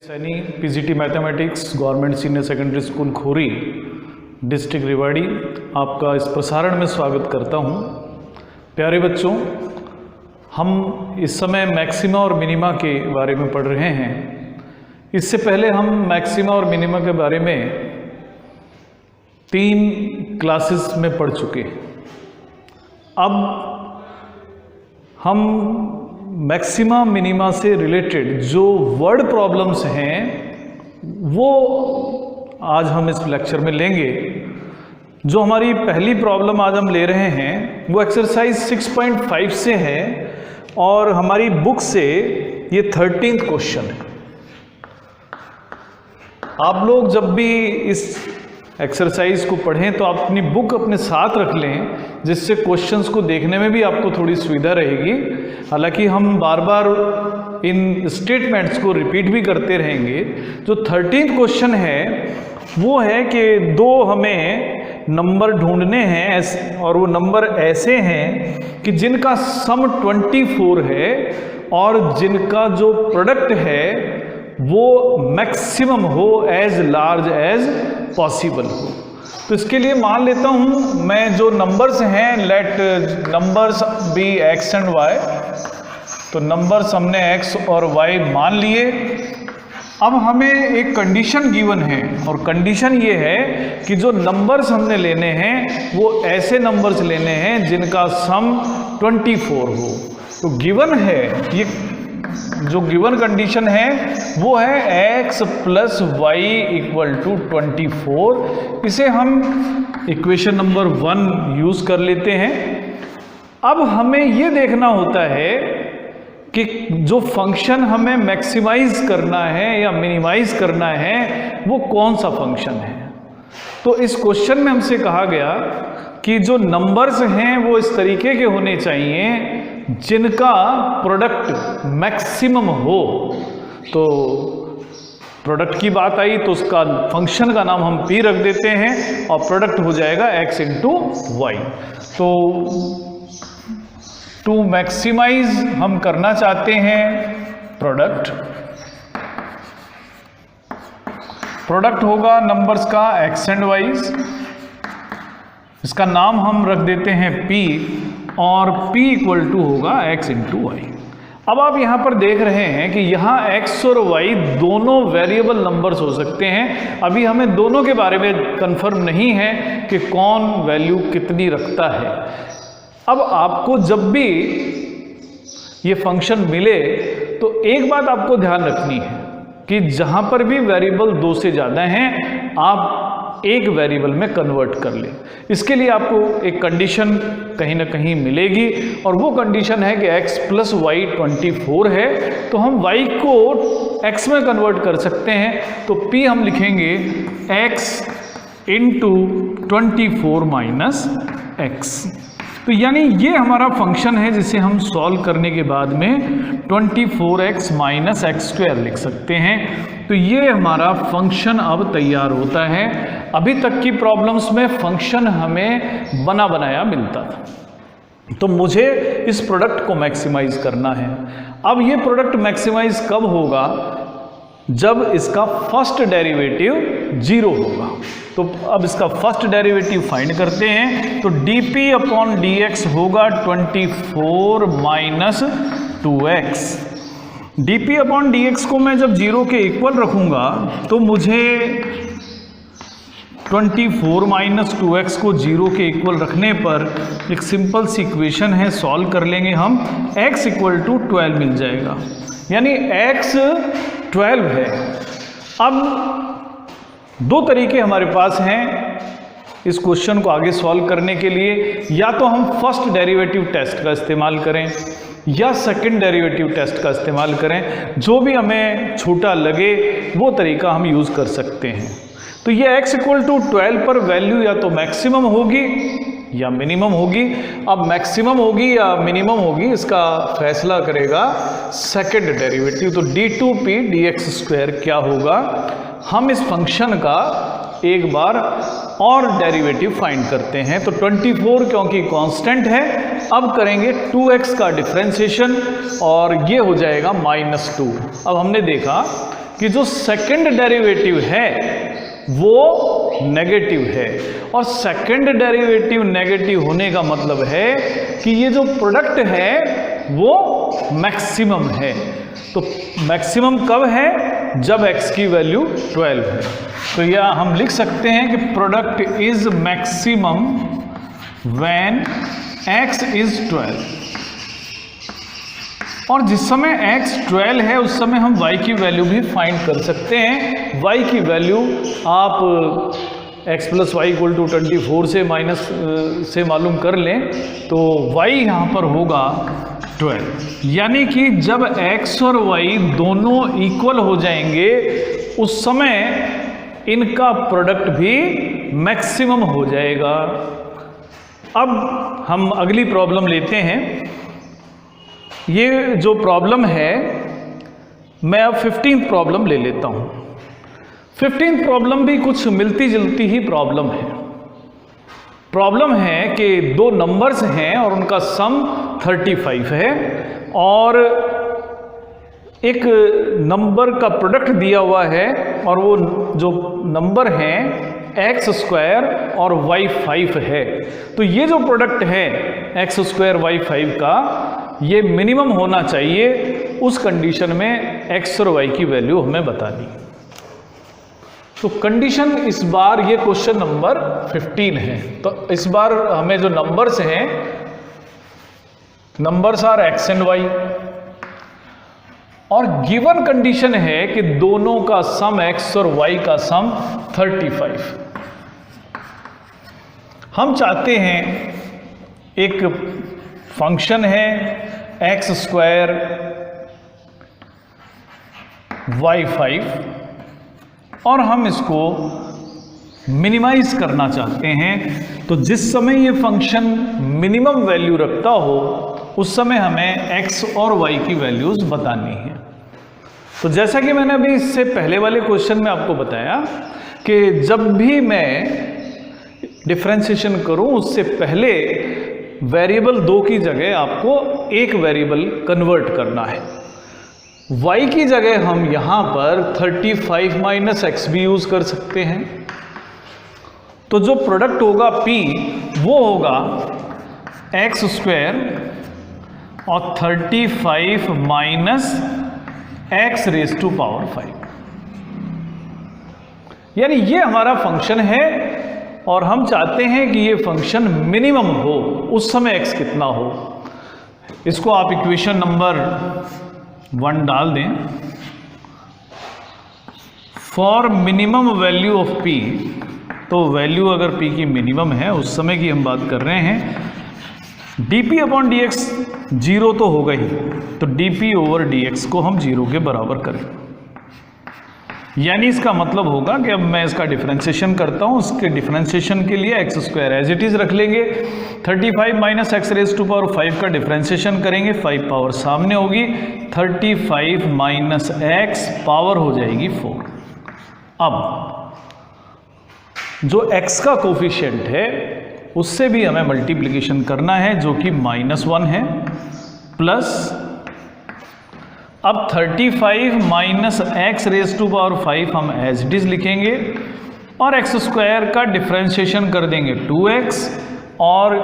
Saini PGT mathematics government senior secondary school Khori district Rewari आपका इस प्रसारण में स्वागत करता हूं। प्यारे बच्चों, हम इस समय मैक्सिमा और मिनिमा के बारे में पढ़ रहे हैं। इससे पहले हम मैक्सिमा और मिनिमा के बारे में 3 क्लासेस में पढ़ चुके। अब हम मैक्सिमा मिनिमा से रिलेटेड जो वर्ड प्रॉब्लम्स हैं वो आज हम इस लेक्चर में लेंगे। जो हमारी पहली प्रॉब्लम आज हम ले रहे हैं वो एक्सरसाइज 6.5 से है और हमारी बुक से ये 13th क्वेश्चन है। आप लोग जब भी इस एक्सरसाइज को पढ़ें तो आप अपनी बुक अपने साथ रख लें, जिससे क्वेश्चंस को देखने में भी आपको थोड़ी सुविधा रहेगी। हालांकि हम बार बार इन स्टेटमेंट्स को रिपीट भी करते रहेंगे। जो 13th क्वेश्चन है वो है कि 2 हमें नंबर ढूंढने हैं और वो नंबर ऐसे हैं कि जिनका सम 24 है और जिनका जो प्रोडक्ट है वो मैक्सिमम हो, एज लार्ज एज पॉसिबल हो। तो इसके लिए मान लेता हूं मैं जो नंबर्स हैं, let numbers be x and y. तो नंबर्स हमने एक्स और वाई मान लिए। अब हमें एक कंडीशन गिवन है और कंडीशन ये है कि जो नंबर्स हमने लेने हैं वो ऐसे नंबर्स लेने हैं जिनका सम 24 हो। तो गिवन है, ये जो गिवन कंडीशन है वो है x plus y equal to 24। इसे हम इक्वेशन नंबर 1 यूज कर लेते हैं। अब हमें ये देखना होता है कि जो फंक्शन हमें मैक्सिमाइज करना है या मिनिमाइज करना है वो कौन सा फंक्शन है। तो इस क्वेश्चन में हमसे कहा गया कि जो नंबर्स हैं वो इस तरीके के होने चाहिए जिनका प्रोडक्ट मैक्सिमम हो। तो प्रोडक्ट की बात आई तो उसका फंक्शन का नाम हम p रख देते हैं और प्रोडक्ट हो जाएगा x इंटू वाई। तो टू मैक्सिमाइज हम करना चाहते हैं प्रोडक्ट होगा नंबर्स का x एंड y। इसका नाम हम रख देते हैं p और p इक्वल टू होगा x इंटू वाई। अब आप यहां पर देख रहे हैं कि यहां x और y दोनों वेरिएबल नंबर्स हो सकते हैं। अभी हमें दोनों के बारे में कंफर्म नहीं है कि कौन वैल्यू कितनी रखता है। अब आपको जब भी ये फंक्शन मिले तो एक बात आपको ध्यान रखनी है कि जहां पर भी वेरिएबल 2 से ज़्यादा हैं आप एक वेरिएबल में कन्वर्ट कर ले। इसके लिए आपको एक कंडीशन कहीं ना कहीं मिलेगी और वो कंडीशन है कि x प्लस वाई 24 है। तो हम y को x में कन्वर्ट कर सकते हैं। तो p हम लिखेंगे x इंटू 24 माइनस x। तो यानी ये हमारा फंक्शन है जिसे हम सॉल्व करने के बाद में 24x माइनस x² लिख सकते हैं। तो ये हमारा फंक्शन अब तैयार होता है। अभी तक की प्रॉब्लम्स में फंक्शन हमें बना बनाया मिलता था। तो मुझे इस प्रोडक्ट को मैक्सिमाइज करना है। अब ये प्रोडक्ट मैक्सिमाइज कब होगा? जब इसका फर्स्ट डेरिवेटिव 0 होगा। तो अब इसका फर्स्ट डेरिवेटिव फाइंड करते हैं। तो dp अपॉन dx होगा 24 minus 2x। dp upon dx को मैं जब 0 के इक्वल रखूंगा तो मुझे 24 माइनस 2x को 0 के इक्वल रखने पर एक सिंपल सी इक्वेशन है, सॉल्व कर लेंगे हम। x इक्वल टू 12 मिल जाएगा, यानी x 12 है। अब 2 तरीके हमारे पास हैं इस क्वेश्चन को आगे सॉल्व करने के लिए। या तो हम फर्स्ट डेरिवेटिव टेस्ट का इस्तेमाल करें या सेकंड डेरिवेटिव टेस्ट का इस्तेमाल करें। जो भी हमें छोटा लगे वो तरीका हम यूज़ कर सकते हैं। तो ये x इक्वल टू 12 पर वैल्यू या तो मैक्सिमम होगी या मिनिमम होगी। अब मैक्सिमम होगी या मिनिमम होगी इसका फैसला करेगा सेकंड डेरिवेटिव। तो d2p dx² क्या होगा? हम इस फंक्शन का एक बार और डेरिवेटिव फाइंड करते हैं। तो 24 क्योंकि कांस्टेंट है, अब करेंगे 2x का डिफरेंशिएशन और ये हो जाएगा -2। अब हमने देखा कि जो सेकंड डेरिवेटिव है वो नेगेटिव है, और सेकंड डेरिवेटिव नेगेटिव होने का मतलब है कि ये जो प्रोडक्ट है वो मैक्सिमम है। तो मैक्सिमम कब है? जब x की वैल्यू 12 है। तो यह हम लिख सकते हैं कि product is maximum when x is 12। और जिस समय x 12 है उस समय हम y की वैल्यू भी फाइंड कर सकते हैं। y की वैल्यू आप x plus y equal to 24 से माइनस से मालूम कर लें, तो y यहाँ पर होगा 12। यानी कि जब x और y दोनों इक्वल हो जाएंगे उस समय इनका प्रोडक्ट भी मैक्सिमम हो जाएगा। अब हम अगली प्रॉब्लम लेते हैं। ये जो प्रॉब्लम है, मैं अब 15th प्रॉब्लम ले लेता हूं। 15th प्रॉब्लम भी कुछ मिलती जुलती ही प्रॉब्लम है। प्रॉब्लम है कि दो नंबर्स हैं और उनका सम 35 है, और एक नंबर का प्रोडक्ट दिया हुआ है, और वो जो नंबर हैं x² और y5 है। तो ये जो प्रोडक्ट है x² y5 का, ये मिनिमम होना चाहिए। उस कंडीशन में x और y की वैल्यू हमें बतानी। तो कंडीशन इस बार ये क्वेश्चन नंबर 15 है। तो इस बार हमें जो नंबर्स हैं, numbers are x and y, और गिवन कंडीशन है कि दोनों का सम x और y का सम 35। हम चाहते हैं एक फंक्शन है x² y5, और हम इसको मिनिमाइज करना चाहते हैं। तो जिस समय ये फंक्शन मिनिमम वैल्यू रखता हो उस समय हमें x और y की वैल्यूज बतानी है। तो जैसा कि मैंने अभी इससे पहले वाले क्वेश्चन में आपको बताया कि जब भी मैं डिफरेंशिएशन करूं उससे पहले वेरिएबल 2 की जगह आपको एक वेरिएबल कन्वर्ट करना है। y की जगह हम यहां पर 35 माइनस x भी यूज कर सकते हैं। तो जो प्रोडक्ट होगा p वो होगा x² और 35 माइनस x⁵5। यानी ये हमारा फंक्शन है और हम चाहते हैं कि ये फंक्शन मिनिमम हो। उस समय x कितना हो, इसको आप इक्वेशन नंबर 1 डाल दें। For minimum value of p, तो वैल्यू अगर p की मिनिमम है उस समय की हम बात कर रहे हैं, dp अपॉन dx 0 तो होगा ही, तो dp ओवर dx को हम 0 के बराबर करें। यानी इसका मतलब होगा कि अब मैं इसका डिफरेंशिएशन करता हूं। उसके डिफरेंशिएशन के लिए x² एज इट इज रख लेंगे, 35 माइनस x⁵5 का डिफरेंशिएशन करेंगे, 5 पावर सामने होगी, 35 माइनस x पावर हो जाएगी 4। अब जो x का कोफिशिएंट है उससे भी हमें मल्टीप्लिकेशन करना है, जो कि -1 है, प्लस अब 35 माइनस x⁵5 हम एज इट इज लिखेंगे, और x² का डिफरेंशिएशन कर देंगे 2x, और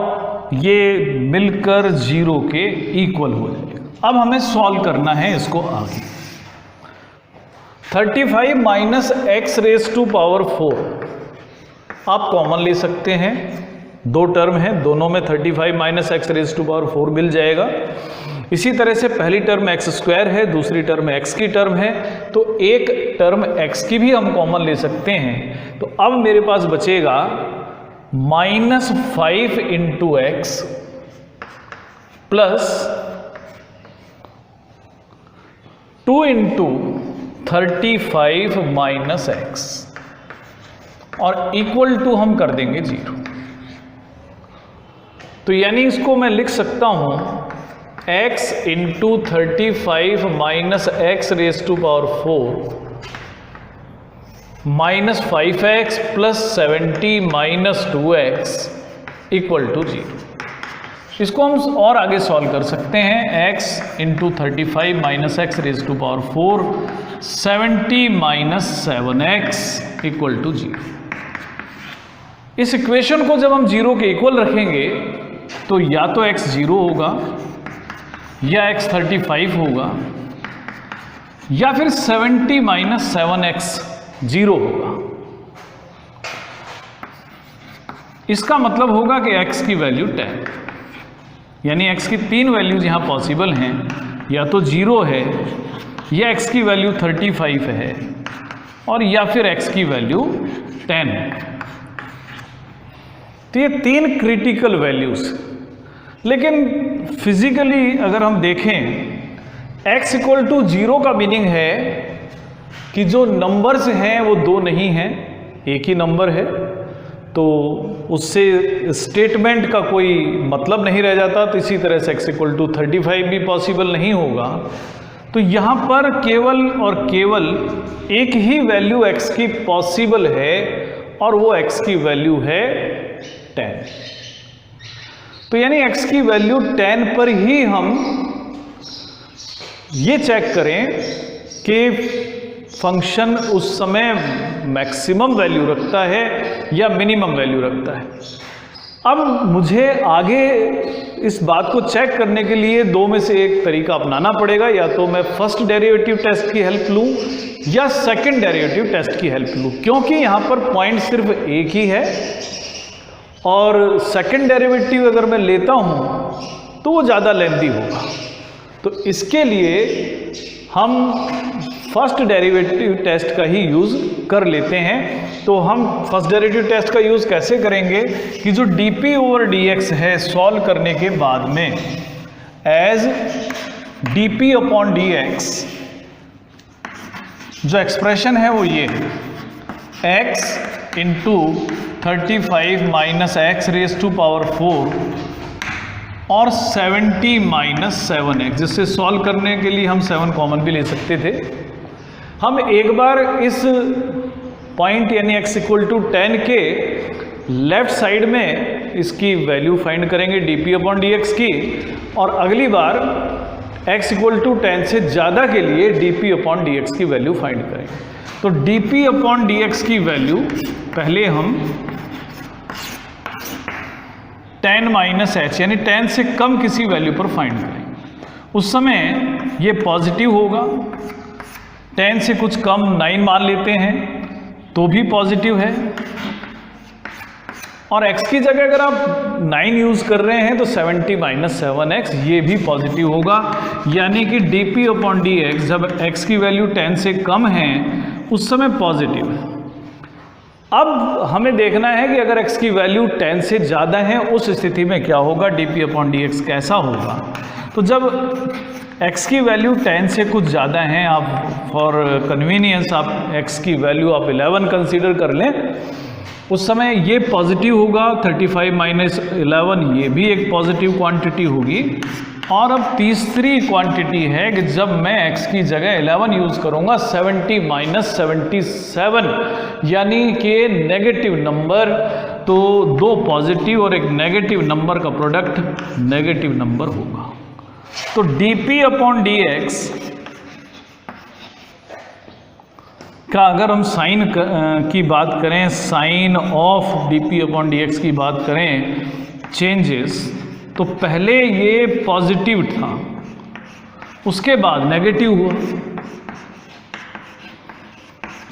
ये मिलकर 0 के इक्वल हो जाएगा। अब हमें सॉल्व करना है इसको आगे। 35 माइनस x⁴ आप कॉमन ले सकते हैं, दो टर्म है, दोनों में 35 माइनस x⁴ मिल जाएगा। इसी तरह से पहली टर्म x² है, दूसरी टर्म x की टर्म है, तो एक टर्म x की भी हम कॉमन ले सकते हैं। तो अब मेरे पास बचेगा -5 into x plus 2 into 35 minus x, और इक्वल टू हम कर देंगे 0। तो यानी इसको मैं लिख सकता हूं x into 35 minus x⁴ minus 5x plus 70 minus 2x equal to 0। इसको हम और आगे सॉल्व कर सकते हैं। x into 35 minus x raise to power 4, 70 minus 7x equal to 0। इस इक्वेशन को जब हम 0 के इक्वल रखेंगे तो या तो x 0 होगा या x 35 होगा या फिर 70 माइनस 7x 0 होगा। इसका मतलब होगा कि x की वैल्यू 10, यानी x की 3 वैल्यूज यहाँ पॉसिबल हैं, या तो 0 है या x की वैल्यू 35 है और या फिर x की वैल्यू 10 है। तो ये 3 क्रिटिकल वैल्यूज। लेकिन फिजिकली अगर हम देखें x इक्वल टू 0 का मीनिंग है कि जो नंबर्स हैं वो 2 नहीं हैं, एक ही नंबर है, तो उससे स्टेटमेंट का कोई मतलब नहीं रह जाता। तो इसी तरह से x इक्वल टू 35 भी पॉसिबल नहीं होगा। तो यहाँ पर केवल और केवल एक ही वैल्यू x की पॉसिबल है और वो x की वैल्यू है 10। तो यानी x की वैल्यू 10 पर ही हम ये चेक करें कि फंक्शन उस समय मैक्सिमम वैल्यू रखता है या मिनिमम वैल्यू रखता है। अब मुझे आगे इस बात को चेक करने के लिए 2 में से एक तरीका अपनाना पड़ेगा, या तो मैं फर्स्ट डेरिवेटिव टेस्ट की हेल्प लूं या सेकंड डेरिवेटिव टेस्ट की हेल्प लूं, क्योंकि यहां पर पॉइंट सिर्फ एक ही है और सेकंड डेरिवेटिव अगर मैं लेता हूं तो वो ज़्यादा लेंथी होगा। तो इसके लिए हम फर्स्ट डेरिवेटिव टेस्ट का ही यूज़ कर लेते हैं। तो हम फर्स्ट डेरिवेटिव टेस्ट का यूज़ कैसे करेंगे कि जो dp ओवर dx है सॉल्व करने के बाद में एज dp अपॉन dx, जो एक्सप्रेशन है वो ये है x into 35 minus x raise to power 4 और 70 माइनस 7x, जिससे सॉल्व करने के लिए हम 7 कॉमन भी ले सकते थे। हम एक बार इस पॉइंट यानी x इक्वल टू 10 के लेफ्ट साइड में इसकी वैल्यू फाइंड करेंगे dp अपॉन dx की, और अगली बार x इक्वल टू 10 से ज़्यादा के लिए dp अपॉन dx की वैल्यू फाइंड करेंगे। तो dp अपॉन dx की वैल्यू पहले हम 10 माइनस h यानी 10 से कम किसी वैल्यू पर फाइंड करेंगे। उस समय ये पॉजिटिव होगा, 10 से कुछ कम 9 मान लेते हैं तो भी पॉजिटिव है, और x की जगह अगर आप 9 यूज़ कर रहे हैं तो 70 माइनस 7x ये भी पॉजिटिव होगा। यानी कि dp अपॉन dx जब x की वैल्यू 10 से कम है उस समय पॉजिटिव है। अब हमें देखना है कि अगर x की वैल्यू 10 से ज़्यादा है उस स्थिति में क्या होगा, dp अपॉन dx कैसा होगा। तो जब x की वैल्यू 10 से कुछ ज़्यादा है, आप फॉर कन्वीनियंस आप x की वैल्यू आप 11 कंसीडर कर लें, उस समय ये पॉजिटिव होगा। 35 माइनस 11 ये भी एक पॉजिटिव क्वांटिटी होगी। और अब तीसरी क्वांटिटी है कि जब मैं x की जगह 11 यूज़ करूँगा 70 माइनस 77 यानी कि नेगेटिव नंबर, तो 2 पॉजिटिव और एक नेगेटिव नंबर का प्रोडक्ट नेगेटिव नंबर होगा। तो dp अपॉन dx का अगर हम साइन की बात करें, sign of dp upon dx की बात करें चेंजेस, तो पहले ये पॉजिटिव था, उसके बाद नेगेटिव हुआ।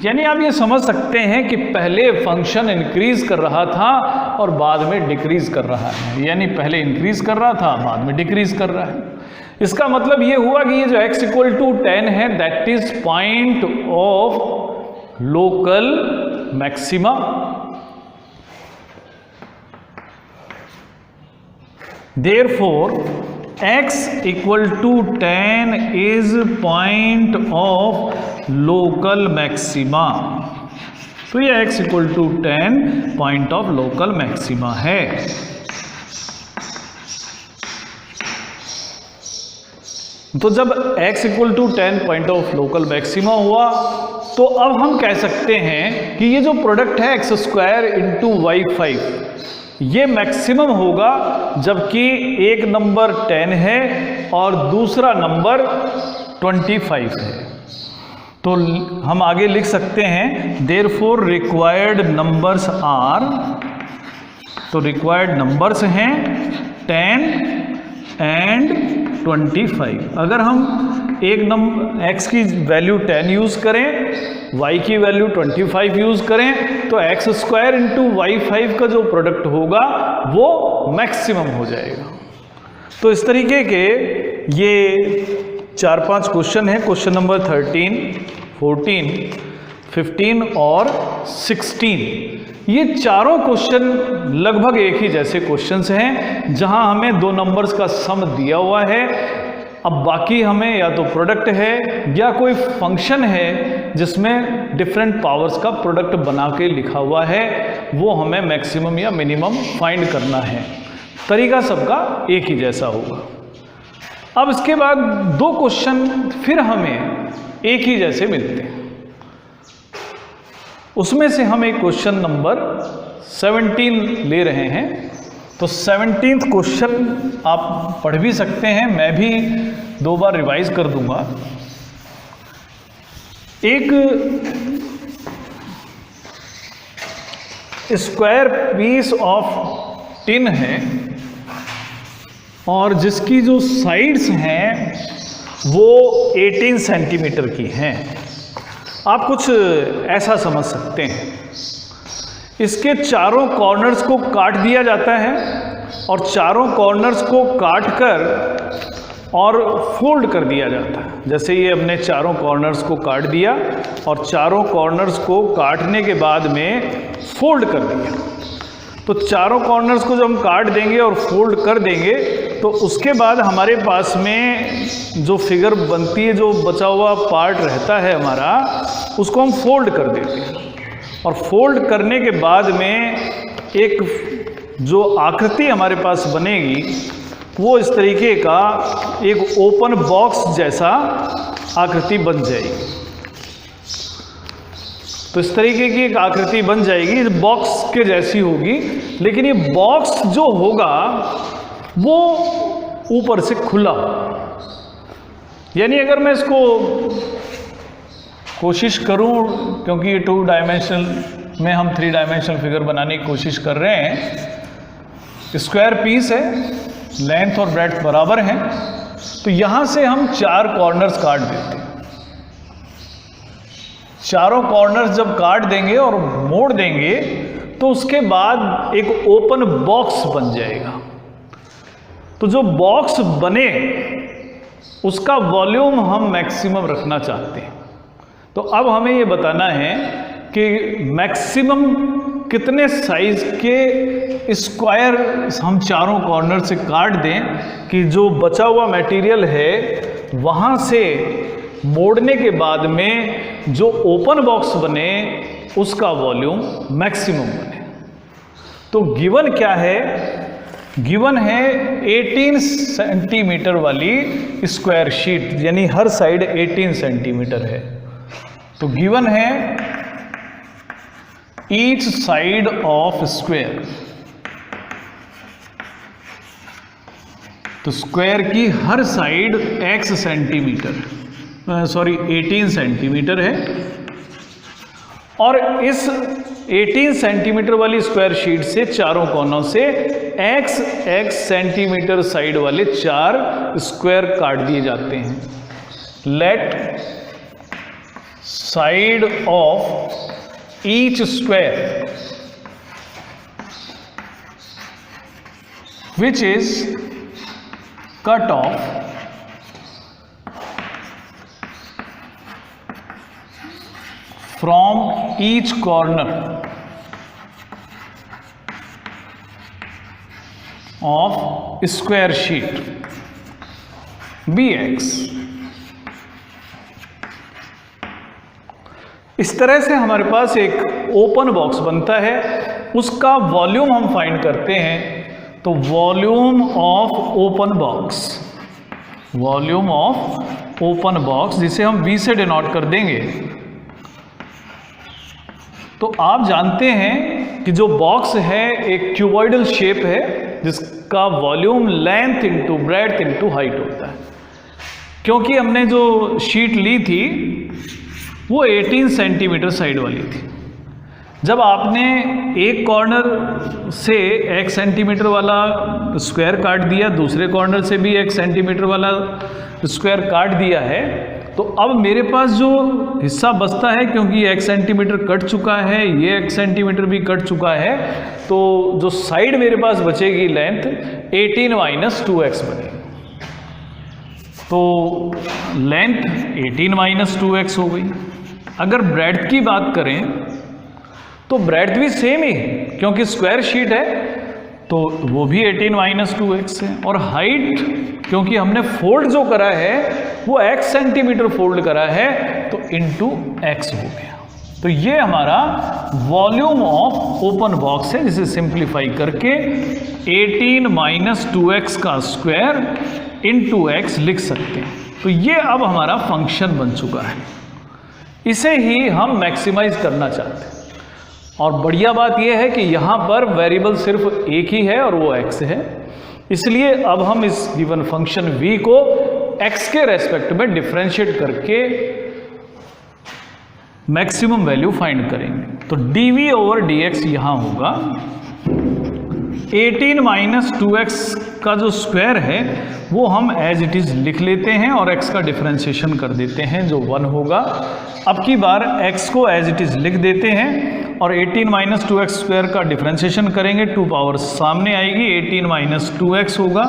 यानी आप ये समझ सकते हैं कि पहले फंक्शन इंक्रीज कर रहा था और बाद में डिक्रीज कर रहा है, यानी पहले इंक्रीज कर रहा था बाद में डिक्रीज कर रहा है। इसका मतलब ये हुआ कि ये जो x इक्वल टू 10 है that is point of local maxima. Therefore, x equal to 10 is point of local maxima। तो ये x equal to 10 point of local maxima है। तो जब x equal to 10 point of local maxima हुआ तो अब हम कह सकते हैं कि ये जो प्रोडक्ट है x² इंटू y5 ये मैक्सिमम होगा, जबकि एक नंबर 10 है और दूसरा नंबर 25 है। तो हम आगे लिख सकते हैं देयरफॉर रिक्वायर्ड नंबर्स आर, तो रिक्वायर्ड नंबर्स हैं 10 एंड 25। अगर हम एक नंबर x की वैल्यू 10 यूज़ करें, y की वैल्यू 25 यूज़ करें, तो x² इंटू y5 का जो प्रोडक्ट होगा वो मैक्सिमम हो जाएगा। तो इस तरीके के ये 4-5 क्वेश्चन हैं, क्वेश्चन नंबर 13, 14, 15 और 16। ये चारों क्वेश्चन लगभग एक ही जैसे क्वेश्चंस हैं, जहां हमें दो नंबर्स का सम दिया हुआ है। अब बाकी हमें या तो प्रोडक्ट है या कोई फंक्शन है जिसमें डिफरेंट पावर्स का प्रोडक्ट बना के लिखा हुआ है, वो हमें मैक्सिमम या मिनिमम फाइंड करना है। तरीका सबका एक ही जैसा होगा। अब इसके बाद दो क्वेश्चन फिर हमें एक ही जैसे मिलते हैं। उसमें से हम एक क्वेश्चन नंबर 17 ले रहे हैं। तो 17th क्वेश्चन आप पढ़ भी सकते हैं, मैं भी 2 बार रिवाइज कर दूंगा। एक स्क्वायर पीस ऑफ टिन है और जिसकी जो साइड्स हैं वो 18 सेंटीमीटर की हैं। आप कुछ ऐसा समझ सकते हैं, इसके चारों कॉर्नर्स को काट दिया जाता है और चारों कॉर्नर्स को काट कर और फोल्ड कर दिया जाता है। जैसे ये हमने चारों कॉर्नर्स को काट दिया और चारों कॉर्नर्स को काटने के बाद में फोल्ड कर दिया। तो चारों कॉर्नर्स को जब हम काट देंगे और फोल्ड कर देंगे तो उसके बाद हमारे पास में जो फिगर बनती है, जो बचा हुआ पार्ट रहता है हमारा, उसको हम फोल्ड कर देते हैं। और फोल्ड करने के बाद में एक जो आकृति हमारे पास बनेगी वो इस तरीके का एक ओपन बॉक्स जैसा आकृति बन जाएगी। तो इस तरीके की एक आकृति बन जाएगी, बॉक्स के जैसी होगी, लेकिन ये बॉक्स जो होगा वो ऊपर से खुला। यानी अगर मैं इसको कोशिश करूं, क्योंकि ये 2 डायमेंशनल में हम 3 डायमेंशनल फिगर बनाने की कोशिश कर रहे हैं। स्क्वायर पीस है, लेंथ और ब्रेड्थ बराबर हैं, तो यहां से हम 4 कॉर्नर्स काट देते हैं। चारों कॉर्नर्स जब काट देंगे और मोड़ देंगे तो उसके बाद एक ओपन बॉक्स बन जाएगा। तो जो बॉक्स बने उसका वॉल्यूम हम मैक्सिमम रखना चाहते हैं। तो अब हमें ये बताना है कि मैक्सिमम कितने साइज के स्क्वायर हम चारों कॉर्नर से काट दें कि जो बचा हुआ मटेरियल है वहाँ से मोड़ने के बाद में जो ओपन बॉक्स बने उसका वॉल्यूम मैक्सिमम बने। तो गिवन क्या है? गिवन है 18 सेंटीमीटर वाली स्क्वायर शीट, यानी हर साइड 18 सेंटीमीटर है। तो गिवन है ईच साइड ऑफ स्क्वायर, तो स्क्वायर की हर साइड x सेंटीमीटर, 18 सेंटीमीटर है। और इस 18 सेंटीमीटर वाली स्क्वायर शीट से चारों कोनों से x सेंटीमीटर साइड वाले 4 स्क्वायर काट दिए जाते हैं। Let side of each square which is cut off from each corner of square sheet bx। इस तरह से हमारे पास एक ओपन बॉक्स बनता है, उसका वॉल्यूम हम फाइंड करते हैं। तो volume of open box, volume of open box जिसे हम v से डिनोट कर देंगे। तो आप जानते हैं कि जो बॉक्स है एक क्यूबॉइडल शेप है जिसका volume length into breadth into height होता है। क्योंकि हमने जो शीट ली थी वो 18 सेंटीमीटर साइड वाली थी। जब आपने एक कॉर्नर से 1 सेंटीमीटर वाला स्क्वायर काट दिया, दूसरे कॉर्नर से भी 1 सेंटीमीटर वाला स्क्वायर काट दिया है, तो अब मेरे पास जो हिस्सा बचता है, क्योंकि 1 सेंटीमीटर कट चुका है, ये 1 सेंटीमीटर भी कट चुका है, तो जो साइड मेरे पास बचेगी लेंथ 18 माइनस 2x बनेगी। तो लेंथ 18 माइनस 2x हो गई। अगर ब्रेड्थ की बात करें तो ब्रेड्थ भी सेम ही, क्योंकि स्क्वायर शीट है तो वो भी 18 माइनस 2x है। और हाइट, क्योंकि हमने फोल्ड जो करा है वो x सेंटीमीटर फोल्ड करा है, तो इंटू x हो गया। तो ये हमारा वॉल्यूम ऑफ ओपन बॉक्स है, जिसे सिंप्लीफाई करके 18 माइनस 2x का स्क्वायर इंटू x लिख सकते हैं। तो ये अब हमारा फंक्शन बन चुका है। इसे ही हम मैक्सिमाइज करना चाहते हैं। और बढ़िया बात यह है कि यहाँ पर वेरिएबल सिर्फ एक ही है और वो x है, इसलिए अब हम इस गिवन फंक्शन v को x के रेस्पेक्ट में डिफरेंशिएट करके मैक्सिमम वैल्यू फाइंड करेंगे। तो dv ओवर dx यहाँ होगा 18 माइनस 2x का जो स्क्वायर है वो हम एज इट इज लिख लेते हैं और x का डिफरेंशिएशन कर देते हैं जो 1 होगा। अब की बार x को एज इट इज लिख देते हैं और 18 माइनस 2x स्क्वायर का डिफरेंशिएशन करेंगे, 2 पावर सामने आएगी, 18 माइनस 2x होगा,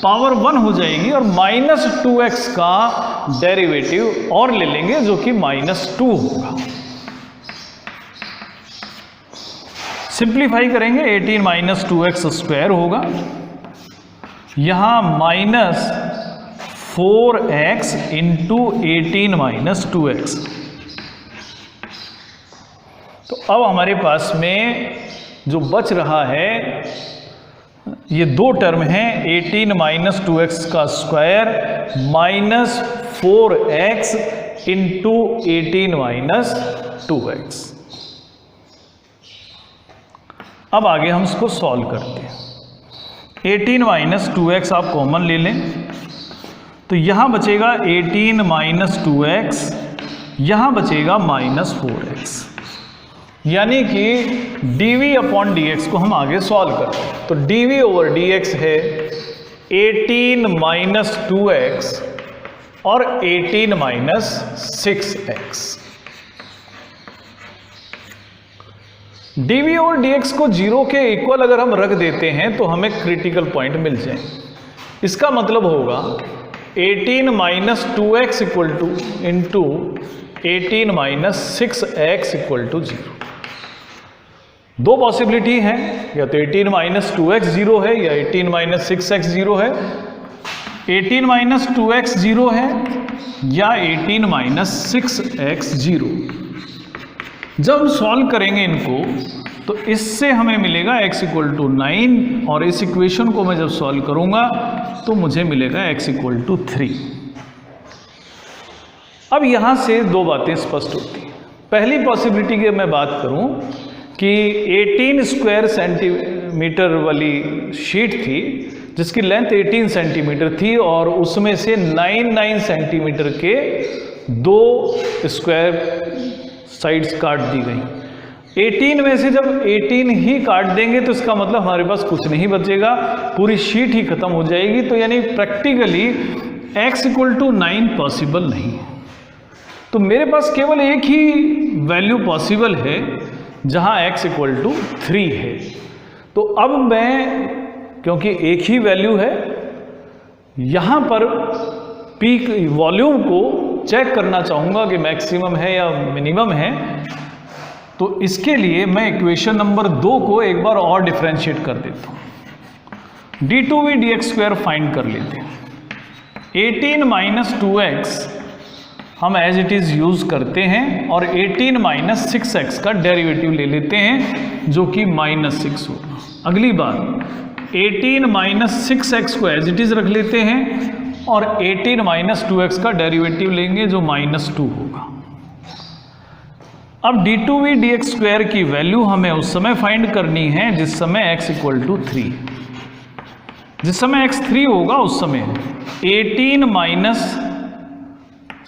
पावर 1 हो जाएगी और माइनस 2x का डेरिवेटिव और ले लेंगे जो कि माइनस 2 होगा। सिंप्लीफाई करेंगे, 18 माइनस 2x स्क्वायर होगा, यहाँ minus 4x into 18 minus 2x। तो अब हमारे पास में जो बच रहा है ये 2 टर्म हैं, 18 माइनस 2x का square minus 4x into 18 minus 2x। अब आगे हम इसको सॉल्व करते हैं। 18 माइनस 2x आप कॉमन ले लें, तो यहाँ बचेगा 18 माइनस 2x, यहाँ बचेगा माइनस 4x, यानी कि dv अपॉन dx को हम आगे सॉल्व करते हैं। तो dv ओवर dx है 18 माइनस 2x और 18 माइनस 6x। dv और dx को 0 के इक्वल अगर हम रख देते हैं तो हमें क्रिटिकल पॉइंट मिल जाए। इसका मतलब होगा 18 minus 2x equal to into 18 minus 6x equal to 0। 2 possibility हैं, या तो 18 माइनस 2x 0 है या 18 माइनस 6x 0 है। 18 माइनस 2x 0 है या 18 माइनस 6x 0। जब हम सॉल्व करेंगे इनको तो इससे हमें मिलेगा x इक्वल टू 9 और इस इक्वेशन को मैं जब सॉल्व करूंगा तो मुझे मिलेगा x इक्वल टू 3। अब यहां से 2 बातें स्पष्ट होती हैं। पहली पॉसिबिलिटी की मैं बात करूं कि 18 स्क्वायर सेंटीमीटर वाली शीट थी जिसकी लेंथ 18 सेंटीमीटर थी और उसमें से 9 सेंटीमीटर के 2 स्क्वायर साइड्स काट दी गई। 18 में से जब 18 ही काट देंगे तो इसका मतलब हमारे पास कुछ नहीं बचेगा, पूरी शीट ही खत्म हो जाएगी। तो यानी practically x equal to 9 possible नहीं है। तो मेरे पास केवल एक ही वैल्यू पॉसिबल है जहां x इक्वल टू 3 है। तो अब मैं, क्योंकि एक ही वैल्यू है, यहां पर पीक वॉल्यूम को चेक करना चाहूँगा कि मैक्सिमम है या मिनिमम है। तो इसके लिए मैं इक्वेशन नंबर 2 को एक बार और डिफरेंशिएट कर देता हूँ। d2v dx स्क्वायर फाइंड कर लेते हैं। 18 माइनस 2x हम एज इट इज़ यूज़ करते हैं और 18 माइनस 6x का डेरिवेटिव ले लेते हैं जो कि माइनस 6 होगा। अगली बार 18 माइनस 6x को एज इट इज़ रख लेते हैं और 18 माइनस 2x का डेरिवेटिव लेंगे जो माइनस 2 होगा। अब d2v dx स्क्वायर की वैल्यू हमें उस समय फाइंड करनी है जिस समय x इक्वल टू 3, जिस समय x 3 होगा उस समय 18 माइनस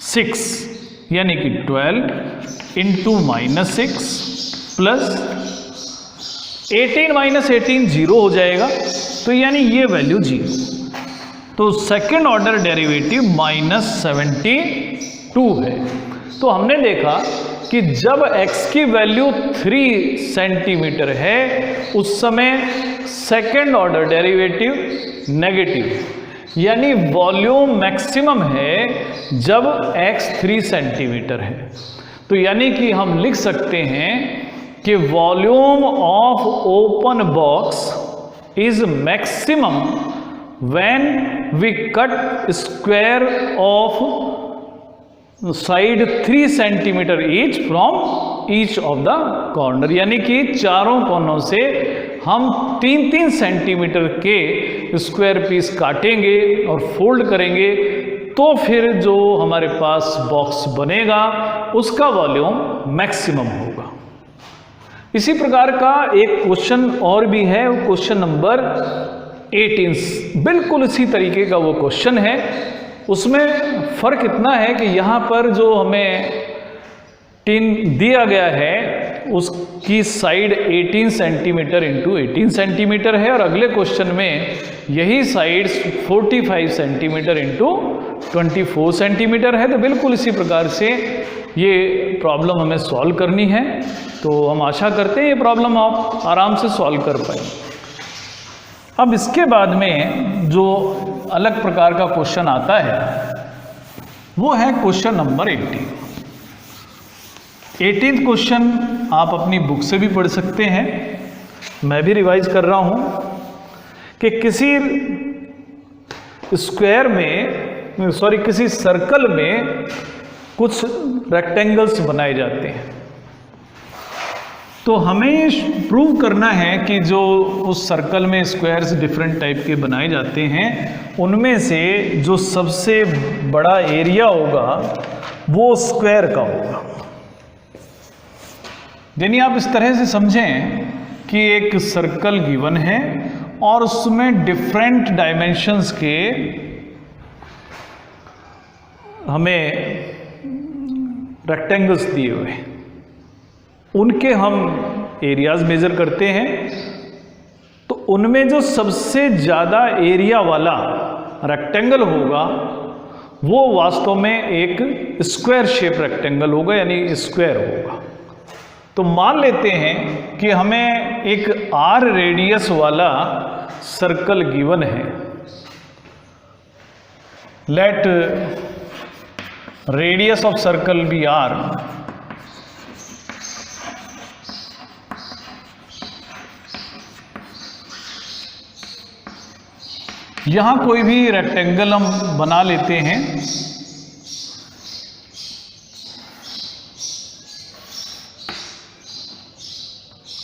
6 यानी कि 12 into minus 6 plus 18 minus 18 zero हो जाएगा, तो यानी ये वैल्यू 0। तो सेकेंड ऑर्डर डेरिवेटिव माइनस 72 है। तो हमने देखा कि जब x की वैल्यू 3 सेंटीमीटर है उस समय सेकेंड ऑर्डर डेरिवेटिव नेगेटिव, यानी वॉल्यूम मैक्सिमम है जब x 3 सेंटीमीटर है। तो यानी कि हम लिख सकते हैं कि volume of open box is maximum when we cut square of side 3 centimetre each from each of the corner, यानी कि चारों कोनों से हम 3-3 सेंटीमीटर के स्क्वायर पीस काटेंगे और फोल्ड करेंगे, तो फिर जो हमारे पास बॉक्स बनेगा उसका वॉल्यूम मैक्सिमम होगा। इसी प्रकार का एक क्वेश्चन और भी है, क्वेश्चन नंबर 18, बिल्कुल इसी तरीके का वो क्वेश्चन है। उसमें फ़र्क इतना है कि यहाँ पर जो हमें टिन दिया गया है उसकी साइड 18 सेंटीमीटर इंटू 18 सेंटीमीटर है और अगले क्वेश्चन में यही साइड 45 सेंटीमीटर इंटू 24 सेंटीमीटर है। तो बिल्कुल इसी प्रकार से ये प्रॉब्लम हमें सॉल्व करनी है। तो हम आशा करते हैं ये प्रॉब्लम आप आराम से सॉल्व कर पाए। अब इसके बाद में जो अलग प्रकार का क्वेश्चन आता है वो है क्वेश्चन नंबर 18 क्वेश्चन आप अपनी बुक से भी पढ़ सकते हैं, मैं भी रिवाइज कर रहा हूं कि किसी स्क्वायर में किसी सर्कल में कुछ रेक्टेंगल्स बनाए जाते हैं। तो हमें प्रूव करना है कि जो उस सर्कल में स्क्वायर्स डिफरेंट टाइप के बनाए जाते हैं उनमें से जो सबसे बड़ा एरिया होगा वो स्क्वायर का होगा। यानी आप इस तरह से समझें कि एक सर्कल गिवन है और उसमें डिफरेंट डायमेंशंस के हमें रेक्टेंगल्स दिए हुए हैं, उनके हम एरियाज मेजर करते हैं। तो उनमें जो सबसे ज़्यादा एरिया वाला रेक्टेंगल होगा वो वास्तव में एक स्क्वायर शेप रेक्टेंगल होगा, यानी स्क्वायर होगा। तो मान लेते हैं कि हमें एक r रेडियस वाला सर्कल गिवन है। Let radius of circle be r। यहां कोई भी रेक्टेंगल हम बना लेते हैं।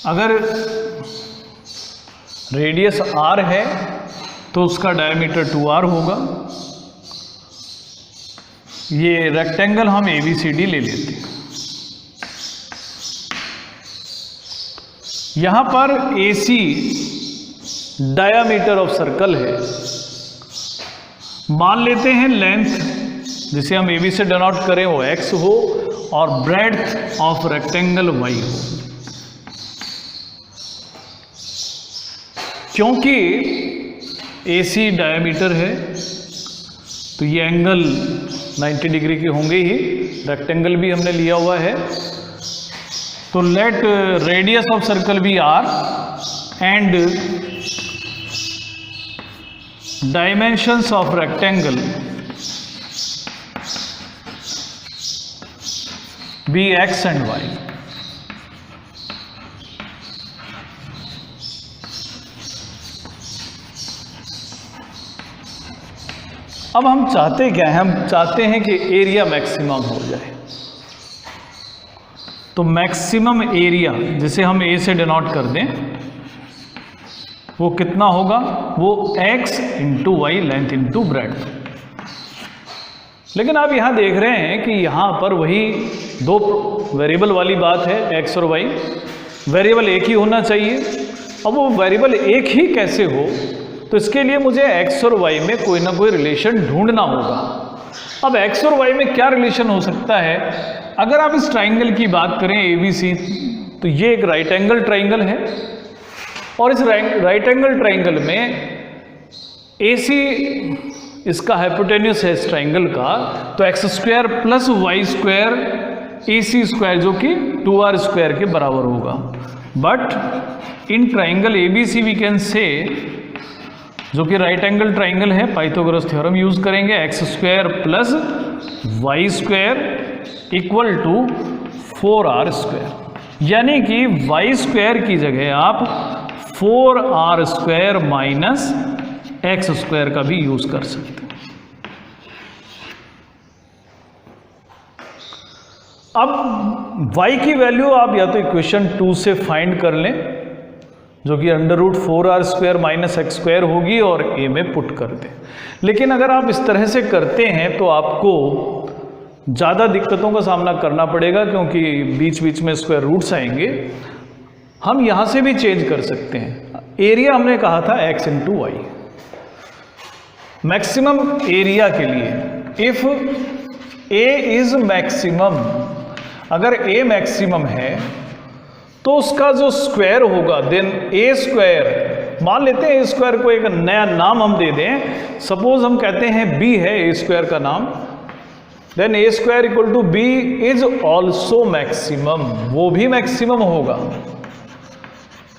अगर रेडियस r है तो उसका डायमीटर 2r होगा। ये रेक्टेंगल हम ABCD ले लेते हैं। यहां पर AC डायामीटर ऑफ सर्कल है। मान लेते हैं लेंथ जिसे हम AB से डिनोट करें वो x हो और ब्रेड्थ ऑफ रेक्टेंगल y हो। क्योंकि AC डायमीटर है तो ये एंगल 90 डिग्री के होंगे ही, रेक्टेंगल भी हमने लिया हुआ है। तो let radius of circle be r and dimensions of rectangle be x and y। अब हम चाहते क्या है? हम चाहते हैं कि एरिया मैक्सिमम हो जाए। तो मैक्सिमम एरिया जिसे हम A से डिनोट कर दें वो कितना होगा? वो x into y length into breadth. लेकिन आप यहाँ देख रहे हैं कि यहाँ पर वही दो वेरिएबल वाली बात है, x और y। वेरिएबल एक ही होना चाहिए। अब वो वेरिएबल एक ही कैसे हो, तो इसके लिए मुझे x और y में कोई ना कोई रिलेशन ढूंढना होगा। अब x और y में क्या रिलेशन हो सकता है? अगर आप इस ट्राइंगल की बात करें ABC, तो ये एक राइट एंगल ट्राइंगल है और इस राइट एंगल ट्राइंगल में AC इसका हाइपोटेन्यूस है इस ट्राइंगल का, तो x square plus y square AC square जो कि 2r स्क्वायर के बराबर होगा। But in triangle ABC we can say, जो कि राइट एंगल ट्राइंगल है, पाइथागोरस थ्योरम यूज करेंगे, x square plus y square equal to 4r square, यानी कि y स्क्वायर की जगह आप 4r square minus x square का भी यूज कर सकते हैं। अब y की वैल्यू आप या तो इक्वेशन 2 से फाइंड कर लें, जो कि under root 4r square minus x square होगी, और a में पुट कर दें। लेकिन अगर आप इस तरह से करते हैं तो आपको ज़्यादा दिक्कतों का सामना करना पड़ेगा, क्योंकि बीच बीच में स्क्वायर रूट्स आएंगे। हम यहाँ से भी चेंज कर सकते हैं। एरिया हमने कहा था x into y. Maximum area के लिए इफ a इज मैक्सिमम, अगर a मैक्सिमम है तो उसका जो स्क्वायर होगा देन a स्क्वायर, मान लेते हैं a स्क्वायर को एक नया नाम हम दे दें, सपोज हम कहते हैं b है a स्क्वायर का नाम, then a square equal to b is also maximum, वो भी मैक्सिमम होगा।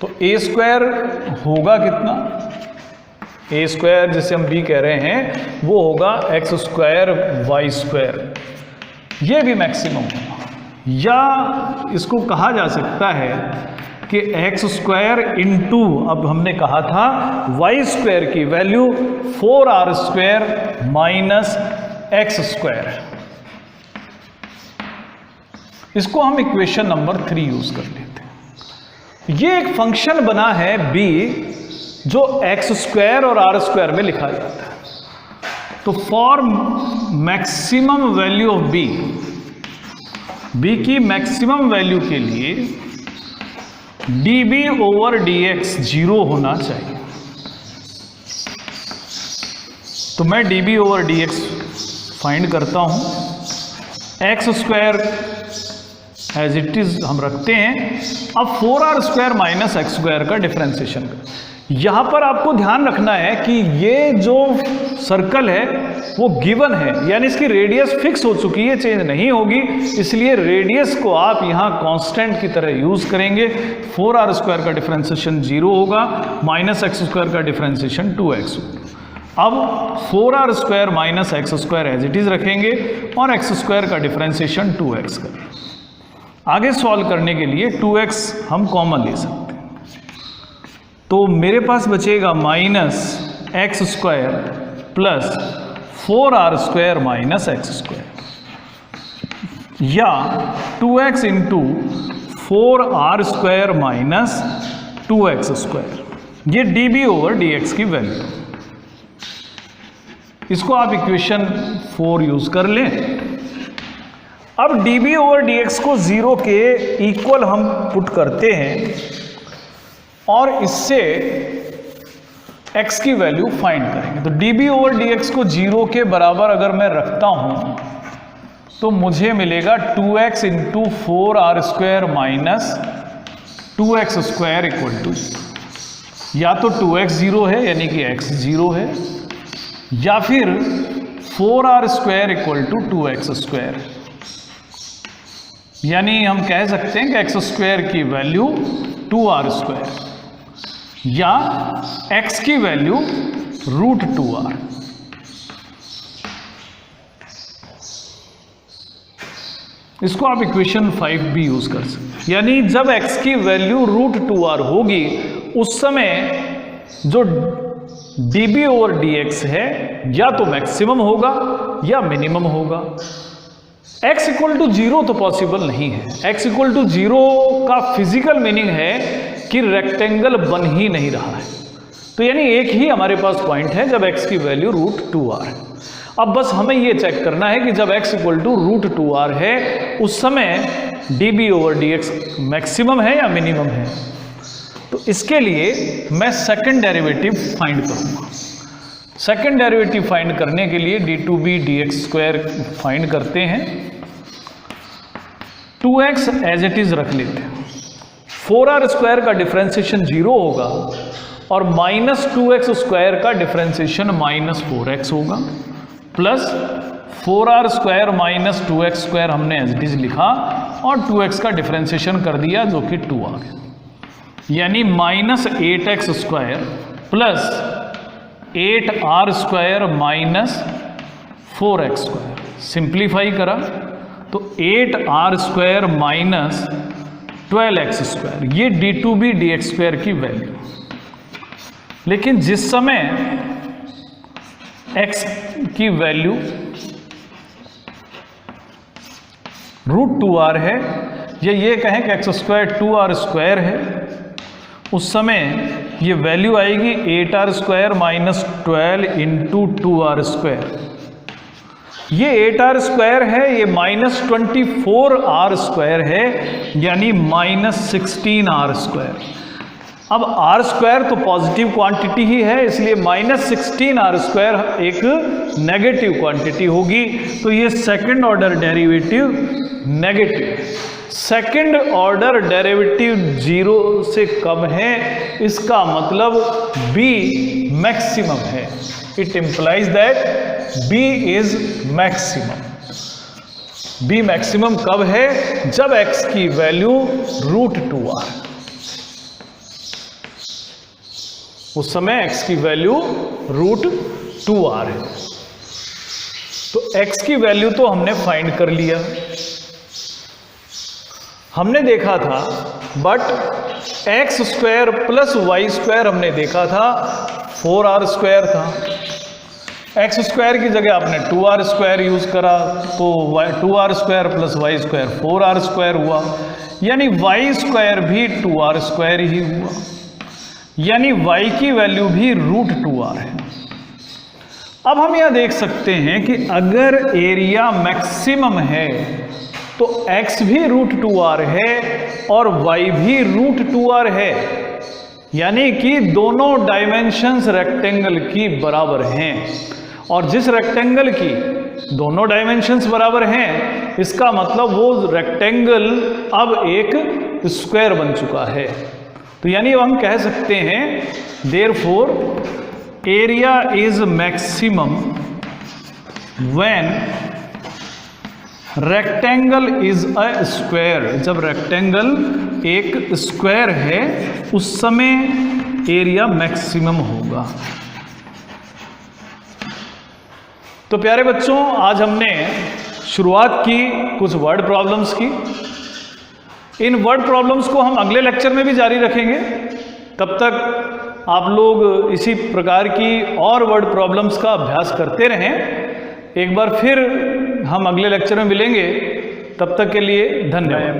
तो a स्क्वायर होगा कितना? a स्क्वायर जिसे हम b कह रहे हैं वो होगा x स्क्वायर y स्क्वायर, ये भी मैक्सिमम होगा। या इसको कहा जा सकता है कि x स्क्वायर इंटू, अब हमने कहा था y स्क्वायर की value 4r square minus x square, इसको हम इक्वेशन नंबर 3 यूज कर लेते हैं। ये एक फंक्शन बना है b जो x स्क्वायर और r स्क्वायर में लिखा जाता है। तो for maximum value of b की मैक्सिमम वैल्यू के लिए db ओवर dx 0 होना चाहिए। तो मैं db ओवर dx फाइंड करता हूं, x square as it is हम रखते हैं। अब 4r square minus x square का डिफरेंशिएशन करें। यहां पर आपको ध्यान रखना है कि ये जो सर्कल है वो गिवन है, यानी इसकी रेडियस फिक्स हो चुकी है, चेंज नहीं होगी, इसलिए रेडियस को आप यहां कांस्टेंट की तरह यूज करेंगे। 4r स्क्वायर का डिफरेंशिएशन 0 होगा, माइनस एक्स स्क्वायर का डिफरेंशिएशन 2x। अब 4r square minus x square as it is रखेंगे और एक्स स्क्वायर का डिफरेंशिएशन 2x करेंगे। आगे सॉल्व करने के लिए 2x हम कॉमन ले सकते हैं, तो मेरे पास बचेगा minus x square plus 4r square minus x square, या 2x into 4r square minus 2x square, ये db ओवर dx की वैल्यू। इसको आप इक्वेशन 4 यूज कर लें। अब db ओवर dx को 0 के इक्वल हम पुट करते हैं और इससे x की वैल्यू फाइंड करेंगे। तो db ओवर dx को 0 के बराबर अगर मैं रखता हूं तो मुझे मिलेगा 2x into 4r square minus 2x square equal to, या तो 2x 0 है यानी कि x 0 है, या फिर 4r square equal to 2x square, यानी हम कह सकते हैं कि एक्स स्क्वायर की वैल्यू 2r स्क्वायर, या x की वैल्यू रूट 2r। इसको आप इक्वेशन 5 भी यूज कर सकते हैं, यानी जब x की वैल्यू रूट 2r होगी उस समय जो db ओवर dx है या तो मैक्सिमम होगा या मिनिमम होगा। x इक्वल टू 0 तो पॉसिबल नहीं है। x इक्वल टू 0 का फिजिकल मीनिंग है कि रेक्टेंगल बन ही नहीं रहा है, तो यानी एक ही हमारे पास पॉइंट है जब x की वैल्यू रूट 2r है। अब बस हमें ये चेक करना है कि जब x इक्वल टू √2r है उस समय dB/dx मैक्सिमम है या मिनिमम है। तो इसके लिए मैं सेकंड डेरिवेटिव फाइंड करूंगा। सेकंड डेरिवेटिव फाइंड करने के लिए d2b/dx² फाइंड करते हैं। 2x एज इट इज रख लेते हैं। 4r² का डिफरेंशिएशन 0 होगा और -2x² का डिफरेंशिएशन -4x होगा, प्लस 4r² - 2x² हमने एज इट इज लिखा और 2x का डिफरेंशिएशन कर दिया जो कि 2 आ गया, यानी -8x² plus 8r² - 4x²। Simplify करा तो 8r² - 12x², ये d2b/dx² की वैल्यू। लेकिन जिस समय x की वैल्यू √2r है या ये कहें कि x² 2r² है, उस समय ये वैल्यू आएगी 8r² - 12 × 2r²। ये 8r² है, ये -24r² है, यानी -16r²। अब r² तो पॉजिटिव क्वांटिटी ही है, इसलिए -16r² एक नेगेटिव क्वांटिटी होगी। तो ये second order derivative negative. Second order derivative 0 से कम है, इसका मतलब b मैक्सिमम है। It implies that b is maximum. b maximum कब है? जब x की वैल्यू √2r, उस समय x की वैल्यू √2r है। तो x की वैल्यू तो हमने फाइंड कर लिया, हमने देखा था, बट x² + y² हमने देखा था 4r² था। x² की जगह आपने 2r² यूज करा तो 2r² + y² 4r² हुआ, यानी y² भी 2r² ही हुआ, यानी y की वैल्यू भी √2r है। अब हम यह देख सकते हैं कि अगर एरिया मैक्सिमम है तो x भी √2r है और y भी √2r है, यानी कि दोनों डायमेंशंस रेक्टेंगल की बराबर हैं। और जिस रेक्टेंगल की दोनों डायमेंशंस बराबर हैं, इसका मतलब वो रेक्टेंगल अब एक स्क्वायर बन चुका है। तो यानी हम कह सकते हैं therefore area is maximum when rectangle is a square. जब रेक्टेंगल एक स्क्वायर है उस समय एरिया मैक्सिमम होगा। तो प्यारे बच्चों, आज हमने शुरुआत की कुछ वर्ड प्रॉब्लम्स की। इन वर्ड प्रॉब्लम्स को हम अगले लेक्चर में भी जारी रखेंगे। तब तक आप लोग इसी प्रकार की और वर्ड प्रॉब्लम्स का अभ्यास करते रहें। एक बार फिर हम अगले लेक्चर में मिलेंगे, तब तक के लिए धन्यवाद।